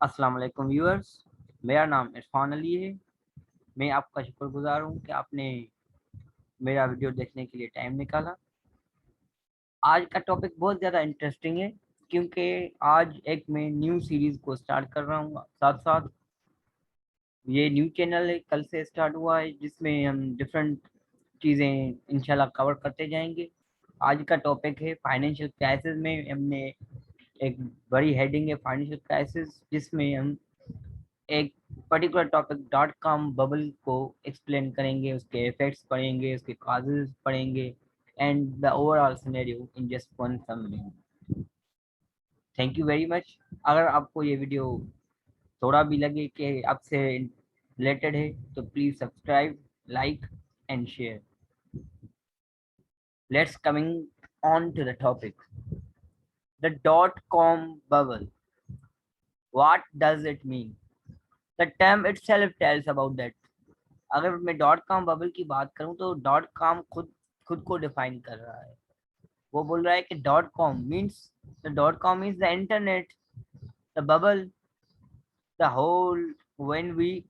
अस्सलाम वालेकुम व्यूअर्स। मेरा नाम इरफान अली है। मैं आपका शुक्रगुजार हूँ कि आपने मेरा वीडियो देखने के लिए टाइम निकाला। आज का टॉपिक बहुत ज़्यादा इंटरेस्टिंग है क्योंकि आज एक मैं न्यू सीरीज़ को स्टार्ट कर रहा हूँ। साथ साथ ये न्यू चैनल है, कल से स्टार्ट हुआ है, जिसमें हम डिफरेंट चीज़ें इंशाल्लाह कवर करते जाएंगे। आज का टॉपिक है फाइनेंशियल क्राइसिस में हमने एक बड़ी हेडिंग है फाइनेंशियल क्राइसिस, जिसमें हम एक particular topic dot com bubble को एक्सप्लेन करेंगे, उसके इफेक्ट्स पढ़ेंगे, उसके कॉजेज पढ़ेंगे and the overall scenario in just one summary. Thank you very much. अगर आपको ये वीडियो थोड़ा भी लगे कि आपसे रिलेटेड है तो please subscribe, like and share. Let's coming on to the topic, the dot com bubble. What does it mean? The term itself tells about that। अगर मैं डॉट कॉम बबल की बात करूं तो डॉट कॉम खुद खुद को डिफाइन कर रहा है। वो बोल रहा है कि dot com means, the dot com means the internet, the bubble, the whole. When we,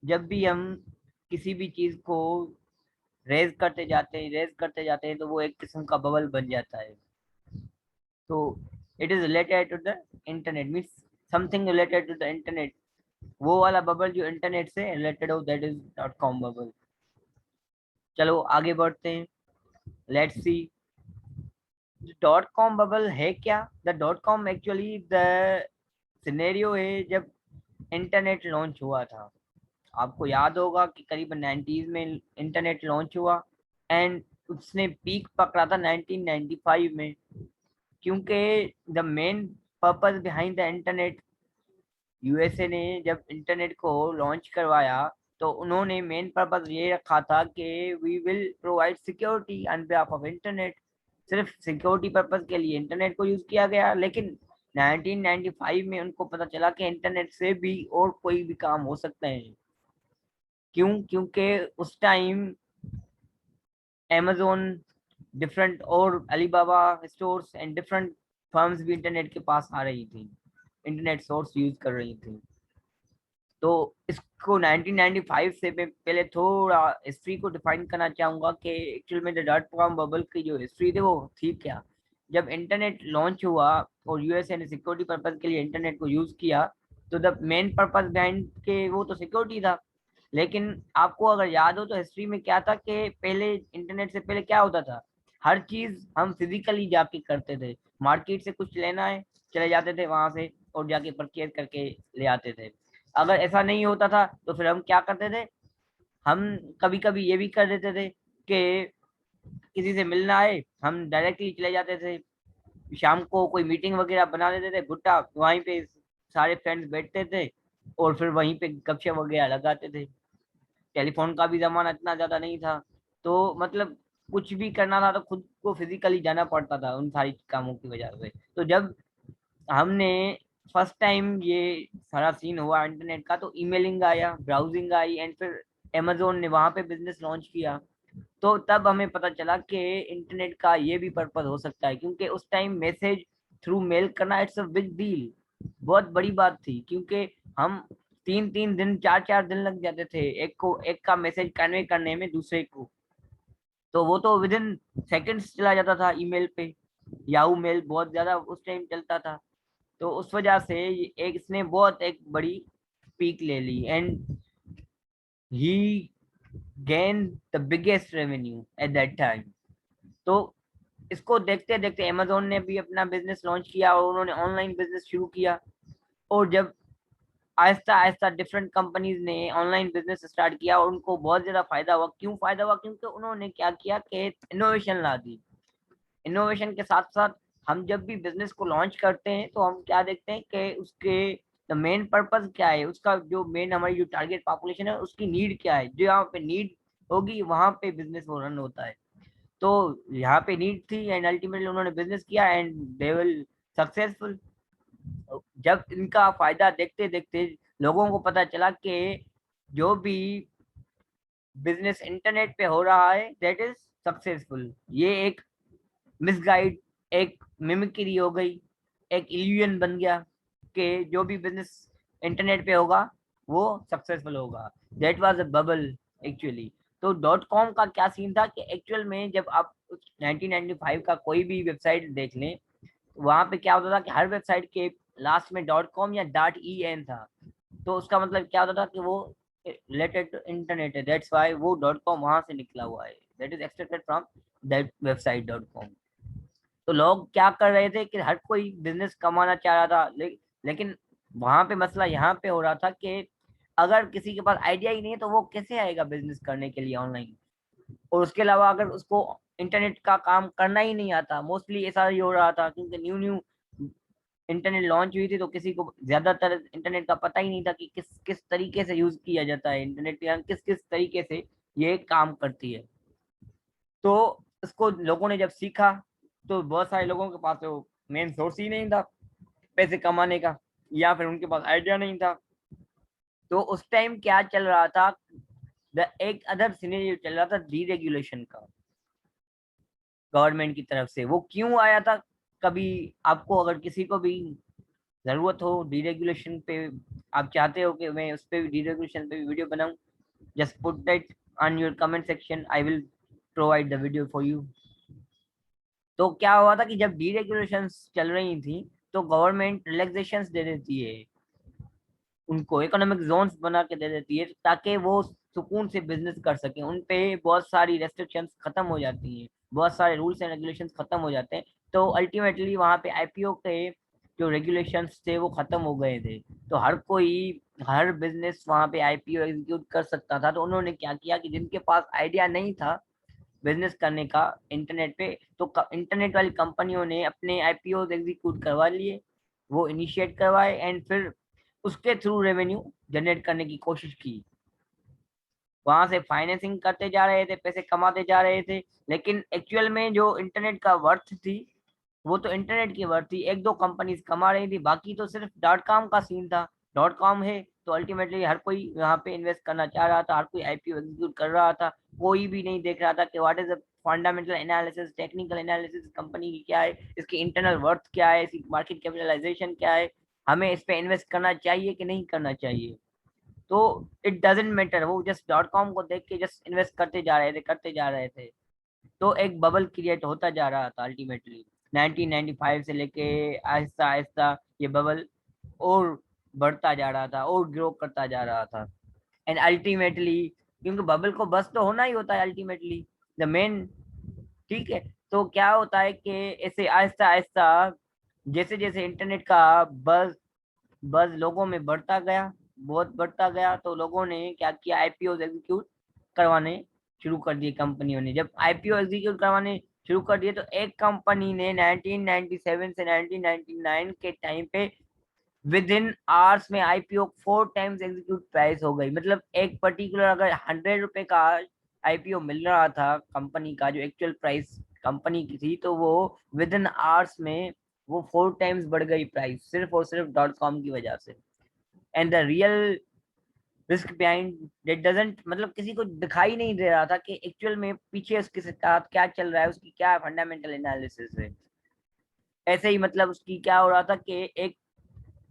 जब भी हम किसी भी चीज को रेज करते जाते हैं तो वो एक किस्म का बबल बन जाता है। तो it is related to the internet, means something related to the internet. वो वाला बबल जो इंटरनेट से रिलेटेड हो, that is dot com bubble. चलो आगे बढ़ते हैं। Let's see dot com bubble है क्या। The dot com actually the scenario है जब इंटरनेट लॉन्च हुआ था। आपको याद होगा कि करीबन 90s में इंटरनेट लॉन्च हुआ एंड उसने पीक पकड़ा था 1995 में। क्योंकि the main purpose behind the internet, USA ने जब इंटरनेट को लॉन्च करवाया तो उन्होंने मेन पर्पस ये रखा था कि we will provide security on behalf of internet. सिर्फ सिक्योरिटी पर्पस के लिए इंटरनेट को यूज किया गया, लेकिन 1995 में उनको पता चला कि इंटरनेट से भी और कोई भी काम हो सकते हैं। क्यों? क्योंकि उस टाइम अमेजोन, डिफरेंट और Alibaba stores and different firms भी इंटरनेट के पास आ रही थी, इंटरनेट सोर्स यूज कर रही थी। तो इसको 1995 से मैं पहले थोड़ा हिस्ट्री को डिफाइन करना चाहूंगा कि एक्चुअल में द डॉट कॉम बबल की जो हिस्ट्री थी वो थी क्या। जब इंटरनेट लॉन्च हुआ और यूएसए ने सिक्योरिटी पर्पज के लिए इंटरनेट को यूज किया, तो द मेन पर्पज बिहाइंड के वो तो सिक्योरिटी था। लेकिन आपको अगर याद हो तो हिस्ट्री में क्या था कि पहले इंटरनेट से पहले क्या होता था, हर चीज हम फिजिकली जाके करते थे। मार्केट से कुछ लेना है, चले जाते थे वहां से और जाके परचेज करके ले आते थे। अगर ऐसा नहीं होता था तो फिर हम क्या करते थे, हम कभी कभी ये भी कर देते थे कि किसी से मिलना है, हम डायरेक्टली चले जाते थे। शाम को कोई मीटिंग वगैरह बना लेते थे, भुट्टा वहीं पे सारे फ्रेंड्स बैठते थे और फिर वहीं पे गपशप वगैरह लगाते थे। टेलीफोन का भी जमाना इतना ज्यादा नहीं था, तो मतलब कुछ भी करना था तो खुद को फिजिकली जाना पड़ता था उन सारी कामों की वजह से। तो जब हमने फर्स्ट टाइम ये सारा सीन हुआ इंटरनेट का, तो ईमेलिंग आया, ब्राउजिंग आई एंड फिर अमेजोन ने वहां पे बिजनेस लॉन्च किया। तो तब हमें पता चला कि इंटरनेट का ये भी पर्पज हो सकता है, क्योंकि उस टाइम मैसेज थ्रू मेल करना इट्स अ बिग डील, बहुत बड़ी बात थी। क्योंकि हम 3 3 दिन, 4 4 दिन लग जाते थे एक का मैसेज कन्वे करने में दूसरे को। तो वो तो विद इन सेकेंड्स चला जाता था ईमेल पे। याहू मेल बहुत ज्यादा उस टाइम चलता था। तो उस वजह से एक इसने बहुत एक बड़ी पीक ले ली and he gain the biggest revenue at that time. तो इसको देखते देखते अमेजोन ने भी अपना बिजनेस लॉन्च किया और उन्होंने ऑनलाइन बिजनेस शुरू किया। और जब आहिस्ता आहिस्ता डिफरेंट कंपनीज ने ऑनलाइन बिजनेस स्टार्ट किया और उनको बहुत ज्यादा फायदा हुआ। क्यों फायदा हुआ? क्योंकि उन्होंने क्या किया कि इनोवेशन ला दी। इनोवेशन के साथ साथ हम जब भी बिजनेस को लॉन्च करते हैं तो हम क्या देखते हैं कि उसके द मेन पर्पस क्या है, उसका जो मेन हमारी जो टारगेट पॉपुलेशन है उसकी नीड क्या है। जो यहाँ पे नीड होगी वहां पे बिजनेस वो रन होता है। तो यहाँ पे नीड थी एंड अल्टीमेटली उन्होंने बिजनेस किया एंड दे विल सक्सेसफुल। जब इनका फायदा देखते देखते लोगों को पता चला कि जो भी बिजनेस इंटरनेट पे हो रहा है दैट इज सक्सेसफुल, ये एक मिसगाइड, एक मिमिक्री हो गई, एक इल्यूजन बन गया कि जो भी बिजनेस इंटरनेट पे होगा वो सक्सेसफुल होगा। That was a bubble actually. तो डॉट कॉम का क्या सीन था कि एक्चुअल में जब आप 1995 का कोई भी वेबसाइट देख लें, वहां पे क्या होता था कि हर वेबसाइट के लास्ट में डॉट कॉम या डॉट ई एन था। तो उसका मतलब क्या होता था कि वो रिलेटेड टू इंटरनेट है, दैट्स वाई वो डॉट कॉम वहां से निकला हुआ है, that is extracted from that website dot com. तो लोग क्या कर रहे थे कि हर कोई बिजनेस कमाना चाह रहा था, लेकिन वहां पे मसला यहाँ पे हो रहा था कि अगर किसी के पास आइडिया ही नहीं है तो वो कैसे आएगा बिजनेस करने के लिए ऑनलाइन। और उसके अलावा अगर उसको इंटरनेट का काम करना ही नहीं आता, मोस्टली ऐसा ही हो रहा था क्योंकि न्यू न्यू इंटरनेट लॉन्च हुई थी, तो किसी को ज्यादातर इंटरनेट का पता ही नहीं था कि किस किस तरीके से यूज किया जाता है इंटरनेट, या किस किस तरीके से ये काम करती है। तो इसको लोगों ने जब सीखा तो बहुत सारे लोगों के पास तो मेन सोर्स ही नहीं था पैसे कमाने का, या फिर उनके पास आइडिया नहीं था। तो उस टाइम क्या चल रहा था, एक अदर सिनेरियो चल रहा था डीरेगुलेशन का गवर्नमेंट की तरफ से। वो क्यों आया था, कभी आपको अगर किसी को भी जरूरत हो डीरेगुलेशन पे, आप चाहते हो कि मैं उस पे भी डीरेगुलेशन पे भी वीडियो बनाऊं, just put that on your comment section, I will provide the video for you. तो क्या हुआ था कि जब डीरेगुलेशंस चल रही थी तो गवर्नमेंट रिलैक्सेशंस दे देती है उनको, इकोनॉमिक जोन्स बना के दे देती है ताकि वो सुकून से बिजनेस कर सके। उन पे बहुत सारी रेस्ट्रिक्शंस खत्म हो जाती हैं, बहुत सारे रूल्स एंड रेगुलेशंस खत्म हो जाते हैं। तो अल्टीमेटली वहाँ पे आईपीओ के जो रेगुलेशंस थे वो खत्म हो गए थे। तो हर कोई, हर बिजनेस वहाँ पे आईपीओ एग्जीक्यूट कर सकता था। तो उन्होंने क्या किया कि जिनके पास आइडिया नहीं था बिजनेस करने का इंटरनेट पे, तो इंटरनेट वाली कंपनियों ने अपने आईपीओ एग्जीक्यूट करवा लिए, वो इनिशिएट करवाए, एंड फिर उसके थ्रू रेवेन्यू जनरेट करने की कोशिश की। वहां से फाइनेंसिंग करते जा रहे थे, पैसे कमाते जा रहे थे। लेकिन एक्चुअल में जो इंटरनेट का वर्थ थी वो तो इंटरनेट की वर्थ थी, एक दो कंपनीज कमा रही थी, बाकी तो सिर्फ डॉट कॉम का सीन था। डॉट कॉम है तो अल्टीमेटली हर कोई यहाँ पे इन्वेस्ट करना चाह रहा था, हर कोई आईपीओ एग्जीक्यूट कर रहा था। कोई भी नहीं देख रहा था कि what is the fundamental analysis, technical analysis company की क्या है, इसकी इंटरनल वर्थ क्या है, इसकी मार्केट कैपिटलाइजेशन क्या है, हमें इस पे इन्वेस्ट करना चाहिए कि नहीं करना चाहिए। तो इट डजेंट मैटर, वो जस्ट डॉट कॉम को देख के जस्ट इन्वेस्ट करते जा रहे थे, करते जा रहे थे। तो एक बबल क्रिएट होता जा रहा था अल्टीमेटली 1995 से लेके आहिस्ता आहिस्ता ये बबल और बढ़ता जा रहा था और ग्रो करता जा रहा था। एंड अल्टीमेटली, क्योंकि बबल को बस तो होना ही होता है अल्टीमेटली, द मेन, ठीक है। तो क्या होता है कि ऐसे आहिस्ता आहिस्ता जैसे जैसे इंटरनेट का बज बज लोगों में बढ़ता गया, बहुत बढ़ता गया, तो लोगों ने क्या किया, आईपीओ एग्जीक्यूट करवाने शुरू कर दिए कंपनियों ने। जब आईपीओ एग्जीक्यूट करवाने शुरू कर दिए तो एक कंपनी ने 1997 से 1999 के टाइम पे विद इन आवर्स में आईपीओ 4 टाइम्स एग्जीक्यूट प्राइस हो गई। मतलब एक पर्टिकुलर अगर 100 रुपए का आईपीओ मिल रहा था कंपनी का, जो एक्चुअल प्राइस कंपनी की थी, तो वो विद इन आवर्स में वो 4 टाइम्स बढ़ गई प्राइस, सिर्फ और सिर्फ डॉट कॉम की वजह से। And the real risk behind that doesn't, मतलब किसी को दिखाई नहीं दे रहा था कि एक्चुअल में पीछे उसके साथ क्या चल रहा है, उसकी क्या फंडामेंटल एनालिसिस है। ऐसे ही मतलब उसकी क्या हो रहा था कि एक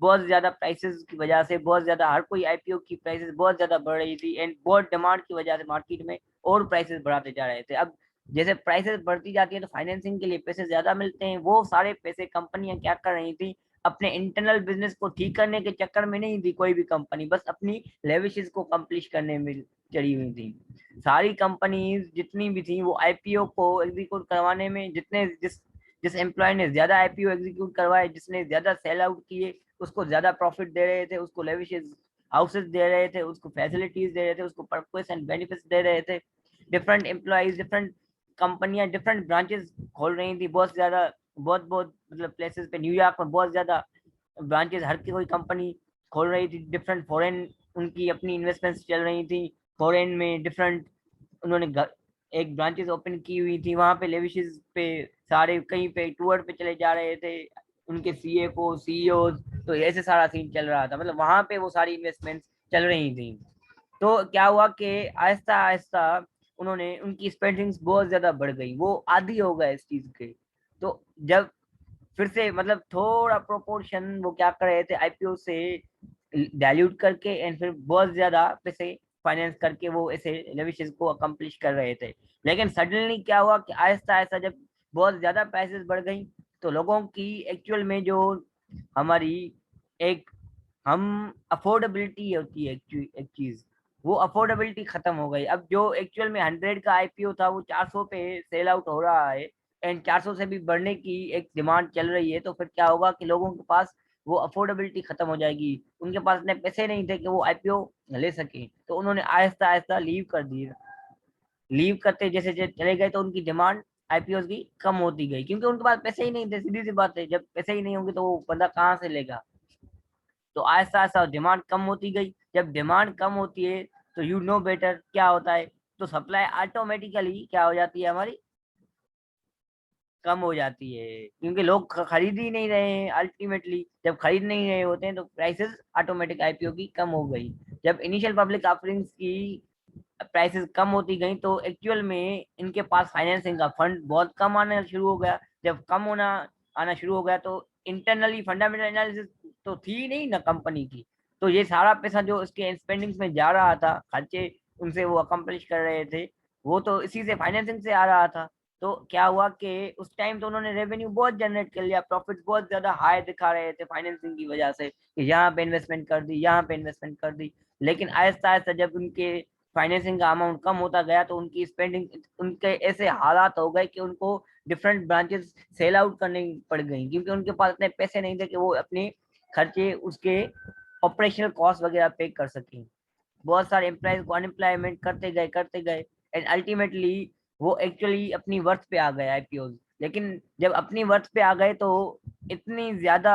बहुत ज्यादा प्राइसेस की वजह से, बहुत ज्यादा हर कोई आईपीओ की प्राइसेस बहुत ज्यादा बढ़ रही थी, एंड बहुत डिमांड की वजह से मार्केट में और प्राइसेस बढ़ाते जा रहे थे। अब जैसे प्राइसेस बढ़ती जाती है तो फाइनेंसिंग के लिए पैसे ज्यादा मिलते हैं, वो सारे पैसे कंपनियां क्या कर रही थी, अपने इंटरनल बिजनेस को ठीक करने के चक्कर में नहीं थी कोई भी कंपनी, बस अपनी लेविशेस को कम्प्लीट करने में चढ़ी हुई थी। सारी कंपनीज जितनी भी थी वो आईपीओ को एग्जीक्यूट करवाने में, जितने जिस जिस एम्प्लॉय ने ज्यादा आईपीओ एग्जीक्यूट करवाए, जिसने ज्यादा सेल आउट किए, उसको ज्यादा प्रॉफिट दे रहे थे, उसको लेविशेस हाउसेस दे रहे थे, उसको फैसिलिटीज दे रहे थे, उसको पर्क्स एंड बेनिफिट्स दे रहे थे। डिफरेंट एम्प्लॉयज, डिफरेंट कंपनियां, डिफरेंट ब्रांचेस खोल रही थी, बहुत ज्यादा, बहुत बहुत मतलब प्लेसेस पे, न्यूयॉर्क में बहुत ज्यादा ब्रांचेस हर की कोई कंपनी खोल रही थी। डिफरेंट फॉरेन उनकी अपनी इन्वेस्टमेंट्स चल रही थी, फॉरेन में डिफरेंट उन्होंने एक ब्रांचेस ओपन की हुई थी वहां पे, लेविशेस पे सारे कहीं पे टूर पे चले जा रहे थे उनके सीएफओ सीईओ। तो ऐसे सारा सीन चल रहा था, मतलब वहां पे वो सारी इन्वेस्टमेंट्स चल रही थी। तो क्या हुआ कि आहिस्ता आहिस्ता उन्होंने, उनकी स्पेंडिंग्स बहुत ज्यादा बढ़ गई, वो आदी हो गए इस चीज के। तो जब फिर से मतलब थोड़ा प्रोपोर्शन वो क्या कर रहे थे आईपीओ से डाइल्यूट करके एंड फिर बहुत ज्यादा पैसे फाइनेंस करके वो ऐसे लेविशेस को अकम्प्लिश कर रहे थे। लेकिन सडनली क्या हुआ कि आहिस्ता आहिस्ता जब बहुत ज्यादा प्राइसेस बढ़ गई तो लोगों की एक्चुअल में जो हमारी एक हम अफोर्डेबिलिटी होती है एक चीज, वो अफोर्डेबिलिटी खत्म हो गई। अब जो एक्चुअल में 100 का आईपीओ था वो 400 पे सेल आउट हो रहा है एंड 400 से भी बढ़ने की एक डिमांड चल रही है। तो फिर क्या होगा कि लोगों के पास वो अफोर्डेबिलिटी खत्म हो जाएगी, उनके पास इतने पैसे नहीं थे कि वो आईपीओ ले सके। तो उन्होंने आहिस्ता आहिस्ता लीव कर दी। लीव करते जैसे जैसे चले गए तो उनकी डिमांड आईपीओ की कम होती गई, क्योंकि उनके पास पैसे ही नहीं थे। सीधी सी बात है, जब पैसे ही नहीं होंगे तो वो बंदा कहाँ से लेगा। तो आहिस्ता आहिस्ता डिमांड कम होती गई। जब डिमांड कम होती है तो यू नो बेटर क्या होता है, तो सप्लाई ऑटोमेटिकली क्या हो जाती है हमारी, कम हो जाती है, क्योंकि लोग खरीद ही नहीं रहे हैं। अल्टीमेटली जब खरीद नहीं रहे होते हैं तो प्राइसेस ऑटोमेटिक आईपीओ की कम हो गई। जब इनिशियल पब्लिक ऑफरिंग्स की प्राइसेस कम होती गई तो एक्चुअल में इनके पास फाइनेंसिंग का फंड बहुत कम आना शुरू हो गया। जब कम होना आना शुरू हो गया तो इंटरनली फंडामेंटल एनालिसिस तो थी नहीं ना कंपनी की। तो ये सारा पैसा जो उसके स्पेंडिंग्स में जा रहा था, खर्चे उनसे वो अकम्प्लिश कर रहे थे, वो तो इसी से फाइनेंसिंग से आ रहा था। तो क्या हुआ कि उस टाइम तो उन्होंने रेवेन्यू बहुत जनरेट कर लिया, प्रॉफिट बहुत ज्यादा हाई दिखा रहे थे फाइनेंसिंग की वजह से कि यहाँ पे इन्वेस्टमेंट कर दी, यहाँ पे इन्वेस्टमेंट कर दी। लेकिन आहिस्ता आहिस्ता जब उनके फाइनेंसिंग का अमाउंट कम होता गया तो उनकी स्पेंडिंग, उनके ऐसे हालात हो गए कि उनको डिफरेंट ब्रांचेस सेल आउट करनी पड़ गई, क्योंकि उनके पास इतने पैसे नहीं थे कि वो अपने खर्चे उसके ऑपरेशनल कॉस्ट वगैरह पे कर सकें। बहुत सारे एम्प्लॉयज को अनएम्प्लॉयमेंट करते गए एंड अल्टीमेटली वो एक्चुअली अपनी वर्थ पे आ गए आईपीओ। लेकिन जब अपनी वर्थ पे आ गए तो इतनी ज्यादा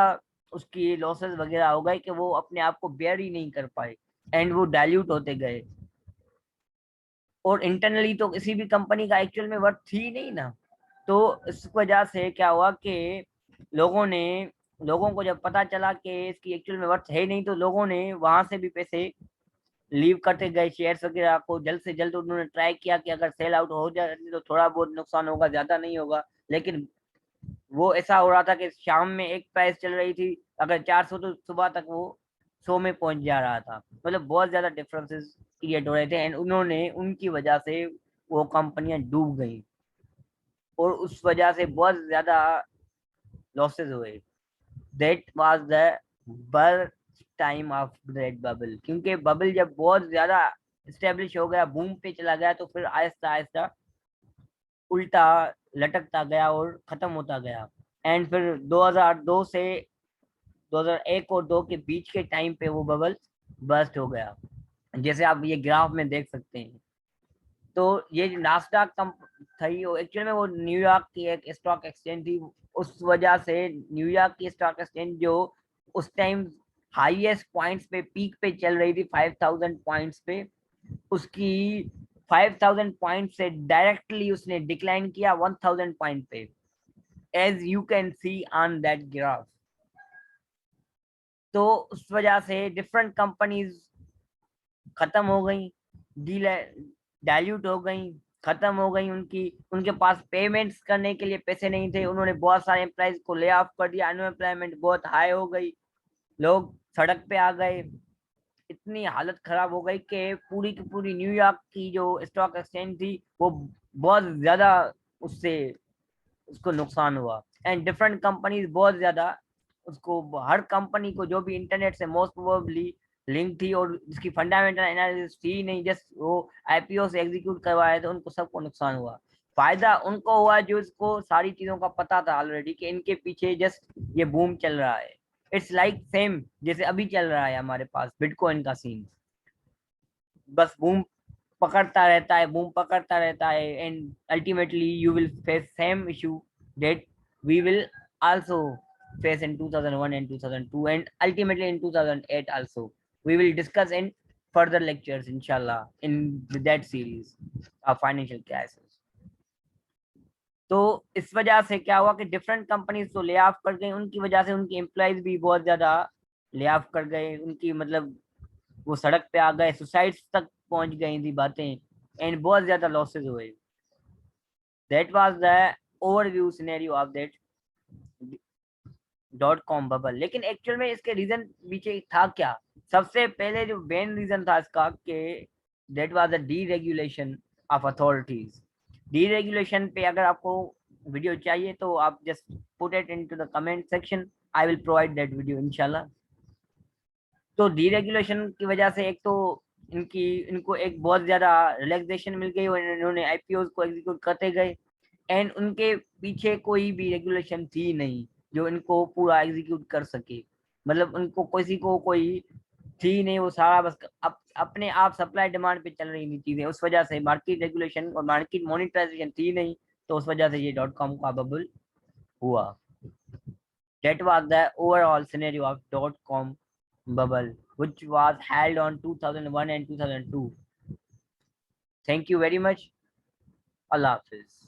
उसकी लॉसेस वगैरह हो गए कि वो अपने आप को बेयर ही नहीं कर पाए एंड वो डाइल्यूट होते गए। और इंटरनली तो किसी भी कंपनी का एक्चुअल में वर्थ थी नहीं ना। तो इस वजह से क्या हुआ कि लोगों ने लोगों को जब पता चला कि इसकी एक्चुअल में वर्थ है नहीं तो लोगों ने वहां से भी पैसे लीव करते गए। शेयर्स वगैरह को जल्द से जल्द उन्होंने ट्राई किया कि अगर सेल आउट हो जाए तो थोड़ा बहुत नुकसान होगा, ज्यादा नहीं होगा। लेकिन वो ऐसा हो रहा था कि शाम में एक प्राइस चल रही थी अगर 400, तो सुबह तक वो 100 में पहुंच जा रहा था। मतलब बहुत ज्यादा डिफरेंसेस क्रिएट हो रहे थे एंड उन्होंने उनकी वजह से वो कंपनियां डूब गई और उस वजह से बहुत ज्यादा लॉसेस हुए। That was the birth time of that bubble, क्योंकि बबल जब बहुत ज्यादा स्टेब्लिश हो गया, बूम पे चला गया, तो फिर आहिस्ता आहिस्ता उल्टा लटकता गया और खत्म होता गया। एंड फिर 2002 से 2001 और 2 के बीच के टाइम पे वो बबल बर्स्ट हो गया, जैसे आप ये ग्राफ में देख सकते हैं। तो ये नास्डा थी वो एक्चुअल में वो न्यूयॉर्क की एक स्टॉक एक्सचेंज थी। उस वजह से न्यूयॉर्क की स्टॉक एक्सचेंज जो उस टाइम हाईएस्ट पॉइंट्स पे पीक पे चल रही थी 5000 पॉइंट्स पे, उसकी 5000 पॉइंट से डायरेक्टली उसने डिक्लाइन किया 1000 पॉइंट पे, as you can see on that graph. तो उस वजह से डिफरेंट कंपनीज खत्म हो गई, डाइल्यूट हो गई, खत्म हो गई। उनके पास पेमेंट्स करने के लिए पैसे नहीं थे। उन्होंने बहुत सारे एम्प्लॉयज को ले ऑफ कर दिया, अनएम्प्लॉयमेंट बहुत हाई हो गई, लोग सड़क पे आ गए। इतनी हालत खराब हो गई कि पूरी की पूरी न्यूयॉर्क की जो स्टॉक एक्सचेंज थी वो बहुत ज्यादा उससे उसको नुकसान हुआ एंड डिफरेंट कंपनीज बहुत ज्यादा उसको, हर कंपनी को जो भी इंटरनेट से मोस्ट प्रोबेबली लिंक थी और जिसकी फंडामेंटल एनालिसिस थी नहीं, जस्ट वो आईपीओ से एग्जीक्यूट करवाए थे, उनको सबको नुकसान हुआ। फायदा उनको हुआ जो इसको सारी चीजों का पता था ऑलरेडी कि इनके पीछे जस्ट ये बूम चल रहा है। इट्स लाइक सेम जैसे अभी चल रहा है हमारे पास बिटकॉइन का सीन, बस बूम पकड़ता रहता है, बूम पकड़ता रहता है and ultimately you will face same issue that we will also face in 2001 and 2002 and ultimately in 2008 also. We will discuss in further lectures inshallah in that series of financial crisis. तो इस वजह से क्या हुआ कि different companies तो lay off कर गई, उनकी वजह से उनकी एम्प्लॉयज भी बहुत ज्यादा ले ऑफ कर गए, उनकी मतलब वो सड़क पे आ गए, सुसाइड्स तक पहुंच गई थी बातें एंड बहुत ज्यादा लॉसेस हुए। That was the overview scenario of that .com bubble. लेकिन एक्चुअल में इसके रीजन पीछे था क्या, सबसे पहले जो मेन रीजन था इसका कि that was the deregulation of authorities. Deregulation पे अगर आपको वीडियो चाहिए तो आप just put it into the comment section, I will provide that video इंशाल्लाह। तो डीरेगुलेशन की वजह से एक तो इनको एक बहुत ज्यादा रिलैक्सेशन मिल गई और इन्होंने आईपीओ को एग्जीक्यूट करते गए, एंड उनके पीछे कोई भी रेगुलेशन थी नहीं जो इनको पूरा एग्जीक्यूट कर सके। मतलब उनको किसी को कोई थी नहीं, वो सारा बस अपने आप सप्लाई डिमांड पे चल रही थी चीजें, उस वजह से मार्केट रेगुलेशन और मार्केट मॉनिटराइजेशन थी नहीं, तो उस वजह से ये .com का बबल हुआ। That was the overall scenario of .com bubble, which was held on 2001 and 2002. Thank you very much. Allah Hafiz.